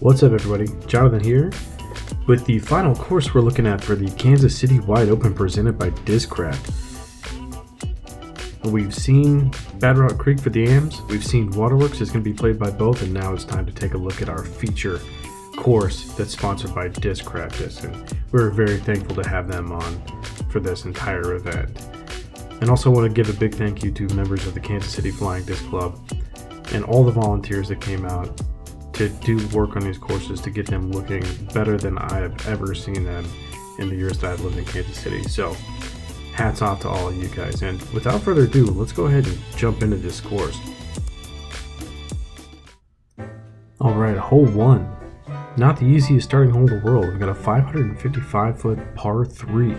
What's up, everybody? Jonathan here with the final course we're looking at for the Kansas City Wide Open presented by Discraft. We've seen Bad Rock Creek for the AMs, we've seen Waterworks is going to be played by both, and now it's time to take a look at our feature course that's sponsored by Discraft, and we're very thankful to have them on for this entire event. And also want to give a big thank you to members of the Kansas City Flying Disc Club and all the volunteers that came out to do work on these courses to get them looking better than I have ever seen them in the years that I've lived in Kansas City. So hats off to all of you guys. And without further ado, let's go ahead and jump into this course. Alright, hole 1. Not the easiest starting hole in the world. We've got a 555-foot par 3.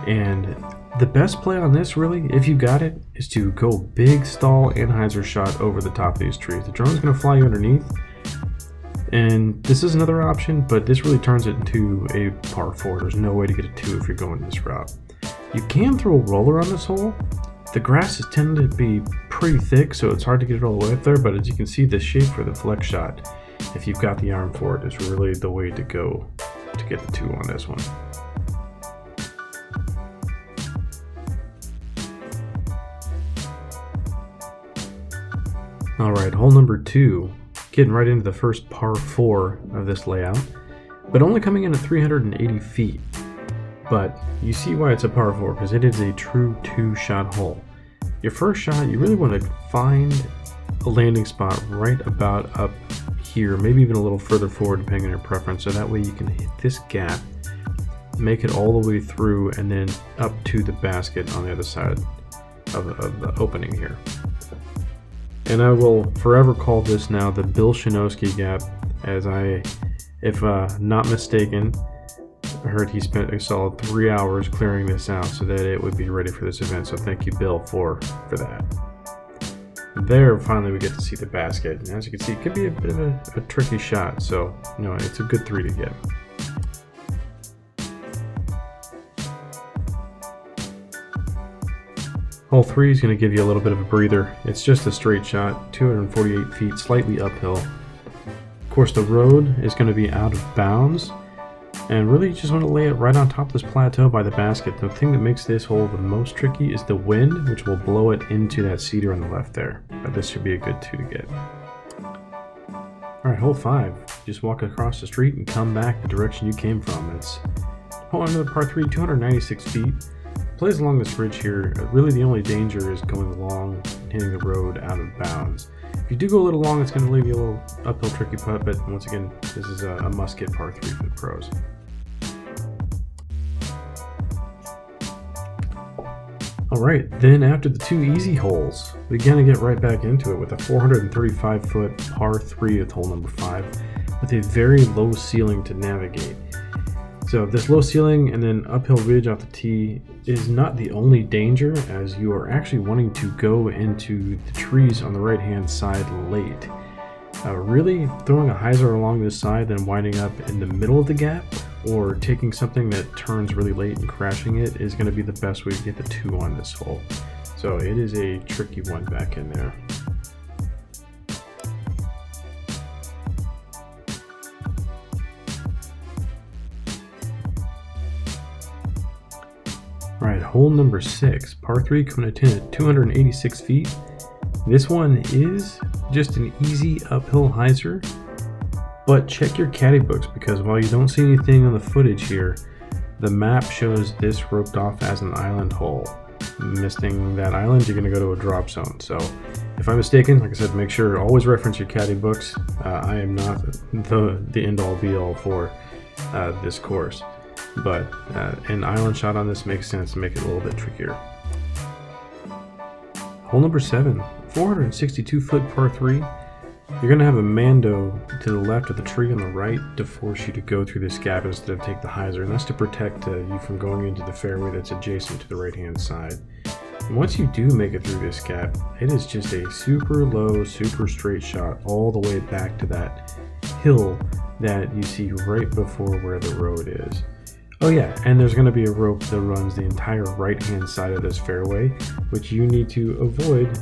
And the best play on this, really, if you got it, is to go big stall anhyzer shot over the top of these trees. The drone's going to fly you underneath, and this is another option, but this really turns it into a par 4. There's no way to get a 2 if you're going this route. You can throw a roller on this hole. The grass is tended to be pretty thick, so it's hard to get it all the way up there, but as you can see, the shape for the flex shot, if you've got the arm for it, is really the way to go to get the 2 on this one. Alright, hole number 2, getting right into the first par 4 of this layout, but only coming in at 380 feet. But you see why it's a par 4, because it is a true 2-shot hole. Your first shot, you really want to find a landing spot right about up here, maybe even a little further forward depending on your preference, so that way you can hit this gap, make it all the way through, and then up to the basket on the other side of the opening here. And I will forever call this now the Bill Shinosky gap, as if not mistaken, I heard he spent a solid 3 hours clearing this out so that it would be ready for this event. So thank you, Bill, for that. There, finally, we get to see the basket. And as you can see, it could be a bit of a tricky shot. So, it's a good 3 to get. Hole 3 is going to give you a little bit of a breather. It's just a straight shot, 248 feet, slightly uphill. Of course, the road is going to be out of bounds, and really you just want to lay it right on top of this plateau by the basket. The thing that makes this hole the most tricky is the wind, which will blow it into that cedar on the left there. But this should be a good 2 to get. Alright, hole 5. Just walk across the street and come back the direction you came from. It's hole another par 3, 296 feet. Plays along this ridge here. Really the only danger is going along, hitting the road out of bounds. If you do go a little long, it's going to leave you a little uphill tricky putt, but once again, this is a must-get par 3 for the pros. Alright, then after the 2 easy holes, we gotta get right back into it with a 435-foot par 3 with hole number 5, with a very low ceiling to navigate. So this low ceiling and then uphill ridge off the tee is not the only danger, as you are actually wanting to go into the trees on the right hand side late. Really throwing a hyzer along this side then winding up in the middle of the gap, or taking something that turns really late and crashing it, is going to be the best way to get the 2 on this hole. So it is a tricky one back in there. Alright, hole number 6, par 3 coming to 10 at 286 feet. This one is just an easy uphill hyzer, but check your caddy books, because while you don't see anything on the footage here, the map shows this roped off as an island hole. Missing that island, you're going to go to a drop zone. So if I'm mistaken, like I said, make sure always reference your caddy books. I am not the end-all be-all for this course. But an island shot on this makes sense to make it a little bit trickier. Hole number 7, 462-foot par 3. You're going to have a Mando to the left of the tree on the right to force you to go through this gap instead of take the hyzer, and that's to protect you from going into the fairway that's adjacent to the right-hand side. And once you do make it through this gap, it is just a super low, super straight shot all the way back to that hill that you see right before where the road is. Oh yeah, and there's going to be a rope that runs the entire right-hand side of this fairway, which you need to avoid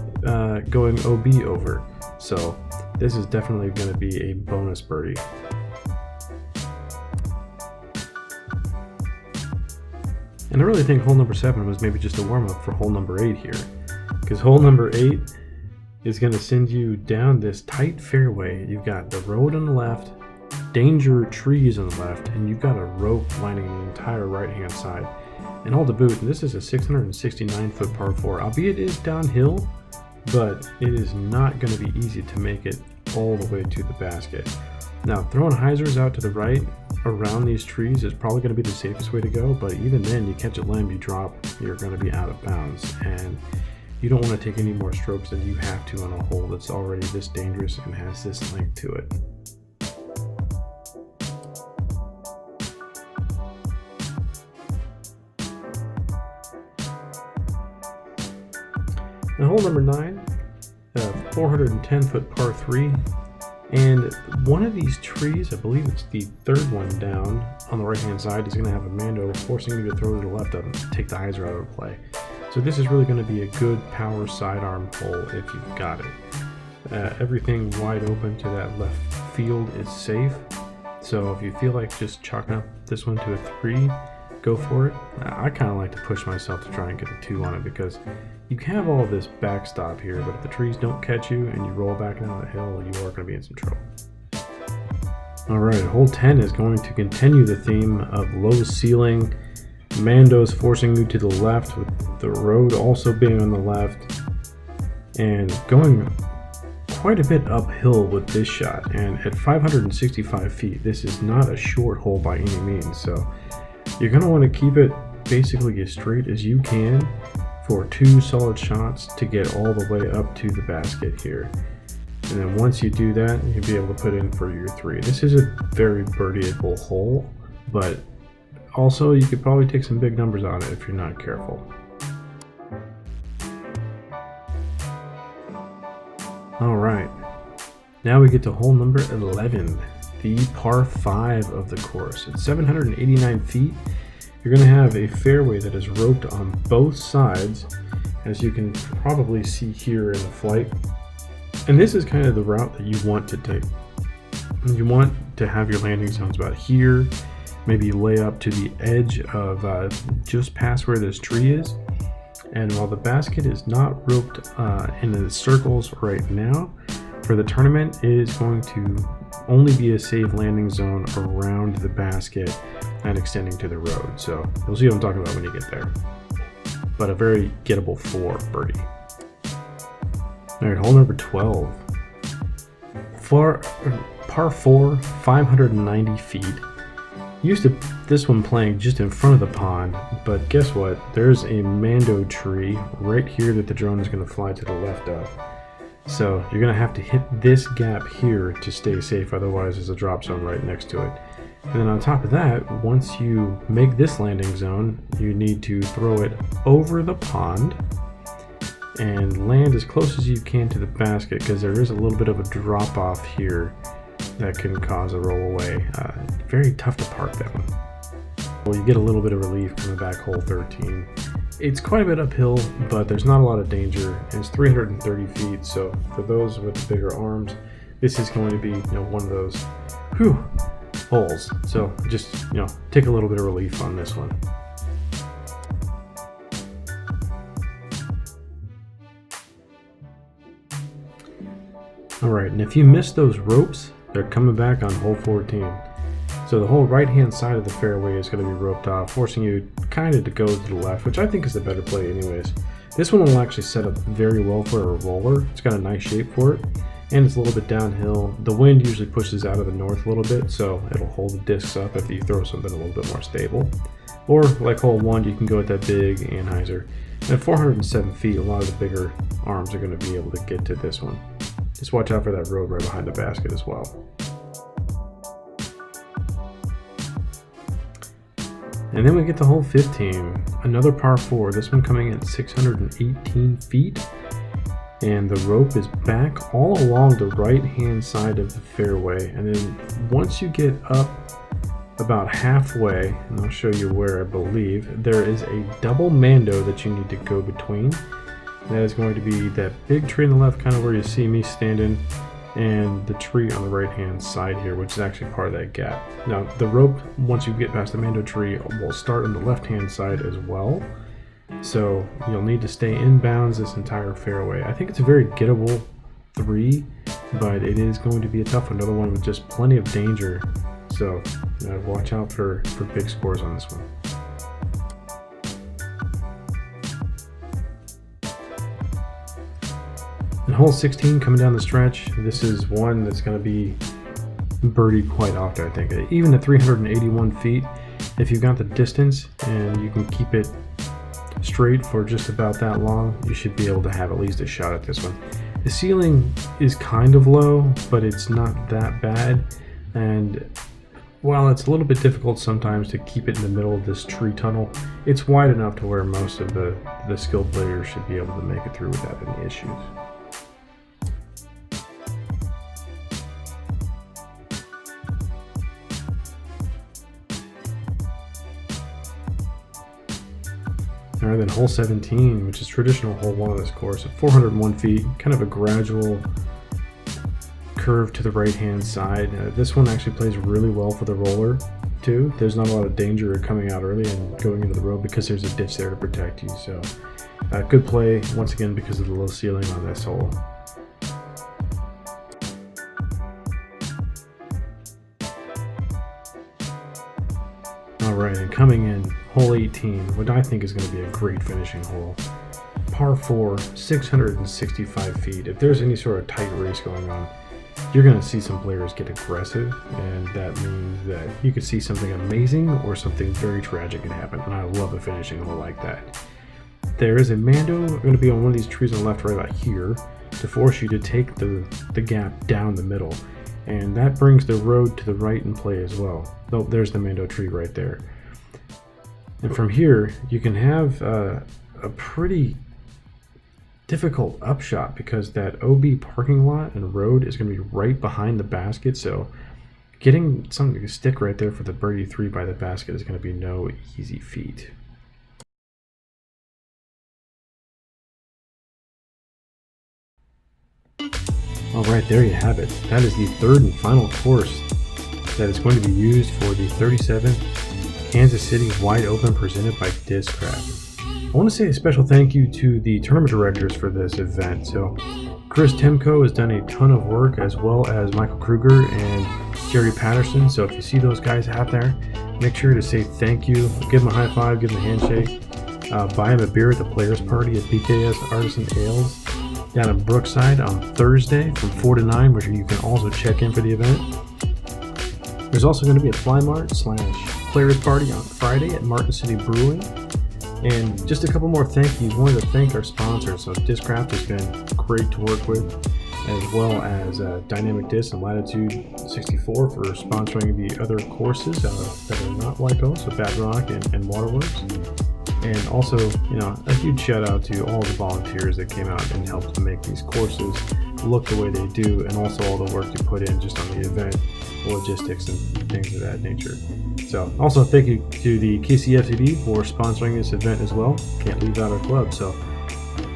going OB over. So this is definitely going to be a bonus birdie. And I really think hole number 7 was maybe just a warm-up for hole number 8 here, because hole number 8 is going to send you down this tight fairway. You've got the road on the left, danger trees on the left, and you've got a rope lining the entire right-hand side. And all to boot, this is a 669-foot par 4, albeit it is downhill, but it is not going to be easy to make it all the way to the basket. Now, throwing hyzers out to the right around these trees is probably going to be the safest way to go, but even then, you catch a limb, you drop, you're going to be out of bounds, and you don't want to take any more strokes than you have to on a hole that's already this dangerous and has this length to it. Now, hole number 9, 410-foot par 3, and one of these trees, I believe it's the third one down on the right-hand side, is going to have a Mando forcing you to throw to the left of him, take the hyzer out of play. So this is really going to be a good power sidearm hole if you've got it. Everything wide open to that left field is safe, so if you feel like just chalking up this one to a 3, go for it. I kind of like to push myself to try and get a 2 on it, because you have all this backstop here, but if the trees don't catch you and you roll back down the hill, you are going to be in some trouble. Alright, hole 10 is going to continue the theme of low ceiling, Mandos forcing you to the left, with the road also being on the left, and going quite a bit uphill with this shot. And at 565 feet, this is not a short hole by any means, so you're going to want to keep it basically as straight as you can for 2 solid shots to get all the way up to the basket here. And then once you do that, you'll be able to put in for your 3. This is a very birdieable hole, but also you could probably take some big numbers on it if you're not careful. Alright, now we get to hole number 11, the par 5 of the course. At 789 feet, you're going to have a fairway that is roped on both sides, as you can probably see here in the flight. And this is kind of the route that you want to take. You want to have your landing zones about here, maybe lay up to the edge of just past where this tree is. And while the basket is not roped in the circles right now, for the tournament, it is going to only be a safe landing zone around the basket and extending to the road. So you'll see what I'm talking about when you get there. But a very gettable 4 birdie. All right, hole number 12. Par 4, 590 feet. Used to this one playing just in front of the pond, but guess what? There's a Mando tree right here that the drone is going to fly to the left of. So you're going to have to hit this gap here to stay safe, otherwise there's a drop zone right next to it. And then on top of that, once you make this landing zone, you need to throw it over the pond and land as close as you can to the basket, because there is a little bit of a drop off here that can cause a roll away. Very tough to park that one. Well, you get a little bit of relief coming back hole 13. It's quite a bit uphill, but there's not a lot of danger, and it's 330 feet, so for those with bigger arms, this is going to be, one of those holes. So just, take a little bit of relief on this one. Alright, and if you miss those ropes, they're coming back on hole 14. So the whole right-hand side of the fairway is going to be roped off, forcing you kind of to go to the left, which I think is the better play anyways. This one will actually set up very well for a roller. It's got a nice shape for it, and it's a little bit downhill. The wind usually pushes out of the north a little bit, so it'll hold the discs up if you throw something a little bit more stable. Or like hole 1, you can go with that big anhyzer. And at 407 feet, a lot of the bigger arms are going to be able to get to this one. Just watch out for that road right behind the basket as well. And then we get to hole 15, another par 4, this one coming at 618 feet. And the rope is back all along the right-hand side of the fairway. And then once you get up about halfway, and I'll show you where I believe, there is a double Mando that you need to go between. That is going to be that big tree on the left, kind of where you see me standing. and the tree on the right hand side here, which is actually part of that gap. Now the rope, once you get past the Mando tree, will start on the left hand side as well, so you'll need to stay in bounds this entire fairway. I think it's a very gettable 3, but it is going to be a tough one, another one with just plenty of danger, so watch out for big scores on this one. And hole 16 coming down the stretch, this is one that's going to be birdied quite often, I think. Even at 381 feet, if you've got the distance and you can keep it straight for just about that long, you should be able to have at least a shot at this one. The ceiling is kind of low, but it's not that bad, and while it's a little bit difficult sometimes to keep it in the middle of this tree tunnel, it's wide enough to where most of the skilled players should be able to make it through without any issues. Alright, then hole 17, which is traditional hole 1 of this course, at 401 feet, kind of a gradual curve to the right hand side. This one actually plays really well for the roller too. There's not a lot of danger of coming out early and going into the road because there's a ditch there to protect you. So good play once again because of the low ceiling on this hole. Alright, and coming in, hole 18, what I think is going to be a great finishing hole. Par 4, 665 feet. If there's any sort of tight race going on, you're going to see some players get aggressive, and that means that you could see something amazing or something very tragic can happen, and I love a finishing hole like that. There is a Mando going to be on one of these trees on the left right about here to force you to take the gap down the middle. And that brings the road to the right in play as well. Oh, there's the Mando tree right there. And from here, you can have a pretty difficult upshot because that OB parking lot and road is going to be right behind the basket. So getting something to stick right there for the birdie 3 by the basket is going to be no easy feat. Alright, there you have it. That is the third and final course that is going to be used for the 37th Kansas City Wide Open presented by Discraft. I want to say a special thank you to the tournament directors for this event. So Chris Temko has done a ton of work, as well as Michael Kruger and Jerry Patterson. So if you see those guys out there, make sure to say thank you, give them a high five, give them a handshake, buy them a beer at the players party at BKS Artisan Ales down in Brookside on Thursday from 4 to 9, where you can also check in for the event. There's also going to be a Fly Mart / Players Party on Friday at Martin City Brewing. And just a couple more thank yous. Wanted to thank our sponsors. So Discraft has been great to work with, as well as Dynamic Disc and Latitude 64 for sponsoring the other courses that are not Waco, so Bad Rock and Waterworks. And also, a huge shout out to all the volunteers that came out and helped to make these courses look the way they do, and also all the work you put in just on the event, logistics, and things of that nature. So, also thank you to the KCWO for sponsoring this event as well. Can't leave out our club. So,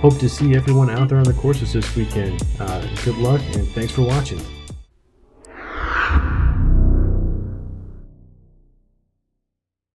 hope to see everyone out there on the courses this weekend. Good luck, and thanks for watching.